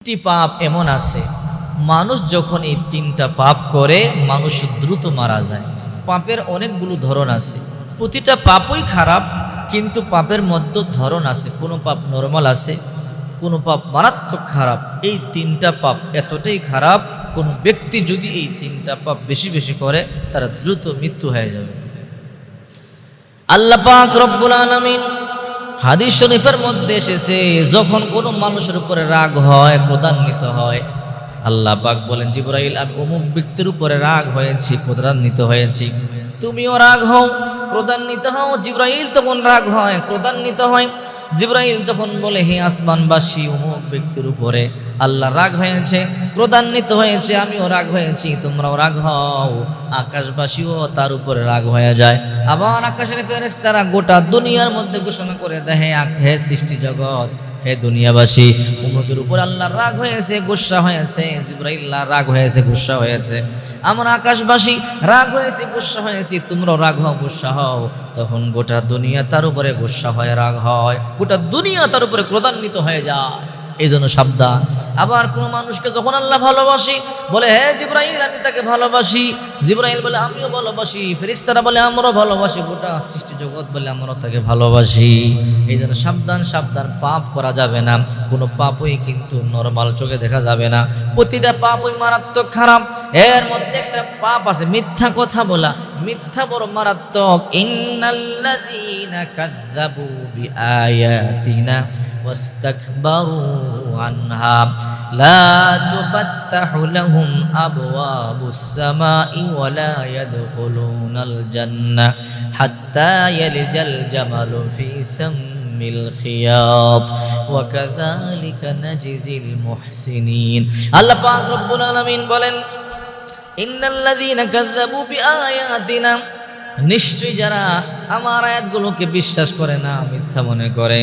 তিনটি পাপ এমন আছে, মানুষ যখন এই তিনটা পাপ করে মানুষ দ্রুত মারা যায়। পাপের অনেকগুলো ধরন আছে, প্রতিটা পাপই খারাপ, কিন্তু পাপের মধ্যে ধরন আছে। কোনো পাপ নরমাল আছে, কোনো পাপ মারাত্মক খারাপ। এই তিনটা পাপ এতটাই খারাপ, কোনো ব্যক্তি যদি এই তিনটা পাপ বেশি বেশি করে তার দ্রুত মৃত্যু হয়ে যাবে। আল্লাহ পাক রব্বুল আলামিন হাদিস শরীফের মধ্যে এসেছে, যখন কোনো মানুষের উপরে রাগ হয়, ক্রোধান্বিত হয়, আল্লাহ পাক বলেন, জিবরাইল আমি অমুক ব্যক্তির উপরে রাগ হয়েছি, ক্রোধান্বিত হয়েছি, তুমিও রাগ হও, ক্রোধান্বিত হও। জিবরাইল তখন রাগ হয়, ক্রোধান্বিত হয়। জিবরাইল তখন বলে, হে আসমানবাসী, অমুক ব্যক্তির উপরে আল্লাহ রাগ হয়েছে, ক্রোধান্বিত হয়েছে, আমিও রাগ হয়েছি, তোমরাও রাগ হও। আকাশবাসীও তার উপরে রাগ হয়ে যায়। আবার আকাশের ফেরেশতারা গোটা দুনিয়ার মধ্যে ঘোষণা করে দেয়, হে সৃষ্টি জগৎ, হে দুনিয়াবাসী, উম্মতের উপর আল্লাহ রাগ হয়েছে, গুসা হয়েছে। জিবরাইল রাগ হয়েছে, গুসা হয়েছে, আমরা আকাশবাসী রাগ হয়েছি, গুসা হয়েছি, তোমরাও রাগ হও, গুসা হও। তখন গোটা দুনিয়া তার উপরে গুসা হয়, রাগ হয়, গোটা দুনিয়া তার উপরে ক্রোধান্বিত হয়ে যায়। এই জন্য সাবধান। আবার কোনো মানুষকে যখন আল্লাহ ভালোবাসি বলে, হে জিবরাইল আমি তাকে ভালোবাসি, জিবরাইল বলে আমিও ভালোবাসি, ফেরেশতারা বলে আমরাও ভালোবাসি, গোটা সৃষ্টি জগৎ বলে আমরাও তাকে ভালোবাসি। এই জন্য সাবধান সাবধান, পাপ করা যাবে না। কোনো পাপই কিন্তু নরমাল চোখে দেখা যাবে না, প্রতিটা পাপই মারাত্মক খারাপ। এর মধ্যে একটা পাপ আছে মিথ্যা কথা বলা, মিথ্যা বড় মারাত্মক। ইন্নাল্লাযীনা কাযযাবু বিআয়াতিনা واستكبروا عنها لا تفتح لهم أبواب السماء ولا يدخلون الجنة حتى يلج الجمل في سم الخياط وكذلك نجزي المحسنين الله পাক রব্বুল আলামিন বলেন, ইন্নাল্লাযীনা কাযযাবু বিআয়াতিনা, নিশ্চয় যারা আমার আয়াতগুলোকে বিশ্বাস করে না, মিথ্যা মনে করে,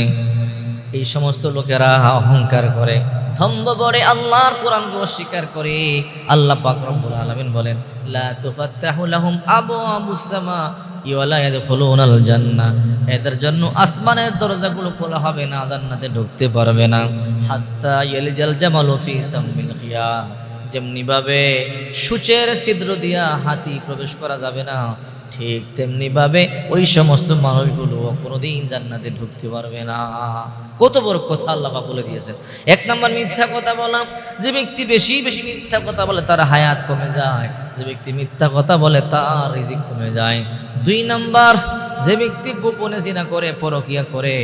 এই সমস্ত লোকেরা অহংকার করে, ধম্ব বড়ে, আল্লাহর কোরআনকে অস্বীকার করে। আল্লাহ পাক রব্বুল আলামিন বলেন, লা তুফাত্তাহু লাহুম আবওয়াবুস সামাই ওয়া লা ইয়াদখুলুনাল জান্নাহ, এদের জন্য আসমানের দরজাগুলো খোলা হবে না, জান্নাতে ঢুকতে পারবে না। হাত্তা ইয়ালিজাল জামালু ফি সামিল খিয়াত, যেমনি ভাবে সূচের ছিদ্র দিয়া হাতি প্রবেশ করা যাবে না, ঠিক তেমনি ভাবে ওই সমস্ত মানুষগুলো কোনোদিন জান্নাতে ঢুকতে পারবে না। কত বড় কথা আল্লাহ পাক বলে দিয়েছেন। এক নাম্বার মিথ্যা কথা বলা, যে ব্যক্তি বেশি বেশি মিথ্যা কথা বলে তার হায়াত কমে যায়, যে ব্যক্তি মিথ্যা কথা বলে তার রিজিক কমে যায়। দুই নাম্বার, যে ব্যক্তি গোপনে জিনা করে, পরকিয়া করে,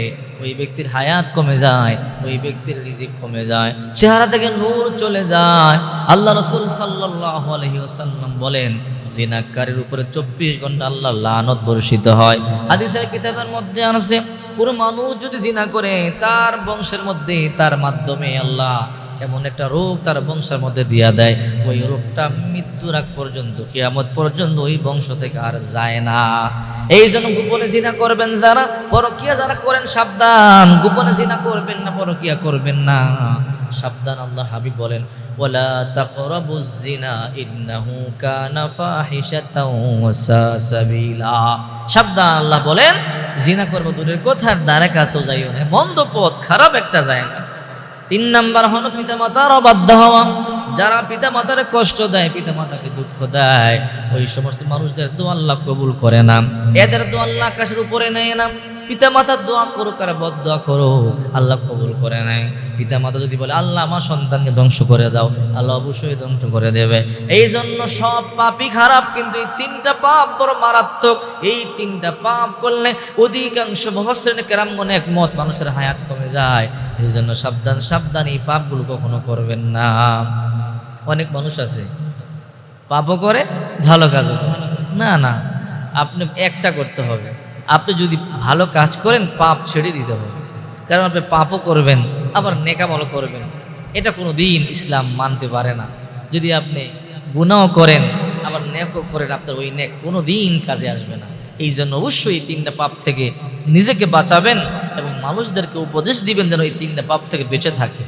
ওই ব্যক্তির হায়াত কমে যায়, ওই ব্যক্তির রিজিক কমে যায়, চেহারা থেকে নূর চলে যায়। আল্লাহ রাসূল সাল্লাল্লাহু আলাইহি ওয়াসাল্লাম বলেন, জিনাকারীর উপরে 24 ঘন্টা আল্লাহর লানত বর্ষিত হয়। হাদিসের কিতাবের মধ্যে আছে, কোনো মানুষ যদি জিনা করে, তার বংশের মধ্যে, তার মাধ্যমে আল্লাহ এমন একটা রোগ তার বংশের মধ্যে দিয়া দেয়, ওই রোগটা মৃত্যুর আগ পর্যন্ত, কিয়ামত পর্যন্ত ওই বংশ থেকে আর যায় না। এই জন্য গোপনে জিনা করবেন যারা, পরকিয়া যারা করেন, সাবধান, গোপনে জিনা করবেন না, পরকিয়া করবেন না, সাবধান। আল্লাহ হাবিব বলেন, ওয়ালা তাকরাবুজ জিনা ইন্নাহু কানা ফাহিশাতাও ওয়া সাবিলা, সাবধান। আল্লাহ বলেন, জিনা করব দূরের কথার দ্বারে কাছেও যাইও না, মন্দ পথ, খারাপ একটা জায়গা। তিন নাম্বার হলো পিতামাতার অবাধ্য হওয়া, যারা পিতামাতার কষ্ট দেয়, পিতামাতাকে দুঃখ দেয়, ওই সমস্ত মানুষদের দোয়া আল্লাহ কবুল করে না, এদের দোয়া আল্লাহ আকাশের উপরে নেয় না। পিতামাতার দোয়া করুক আর বদদোয়া করুক, আল্লাহ কবুল করে নেয়। পিতামাতা যদি বলে আল্লাহ আমার সন্তানকে ধ্বংস করে দাও, আল্লাহ অবশ্যই ধ্বংস করে দেবে। এই জন্য সব পাপই খারাপ, কিন্তু এই তিনটা পাপ বড় মারাত্মক। এই তিনটা পাপ করলে অধিকাংশ মুফাসসিরিন কেরামগণ একমত, মানুষের হায়াত কমে যায়। এই জন্য সাবধান সাবধান, এই পাপগুলো কখনো করবেন না। অনেক মানুষ আছে পাপও করে, ভালো কাজও করে। না না, আপনি একটা করতে হবে, আপনি যদি ভালো কাজ করেন পাপ ছেড়ে দিতে হবে, কারণ আপনি পাপও করবেন আবার নেকামলও করবেন, এটা কোনো দিন ইসলাম মানতে পারে না। যদি আপনি গুনাহও করেন আবার নেকও করেন, আপনার ওই নেক কোনো দিন কাজে আসবে না। এই জন্য অবশ্যই এই তিনটা পাপ থেকে নিজেকে বাঁচাবেন এবং মানুষদেরকে উপদেশ দিবেন যেন এই তিনটা পাপ থেকে বেঁচে থাকে।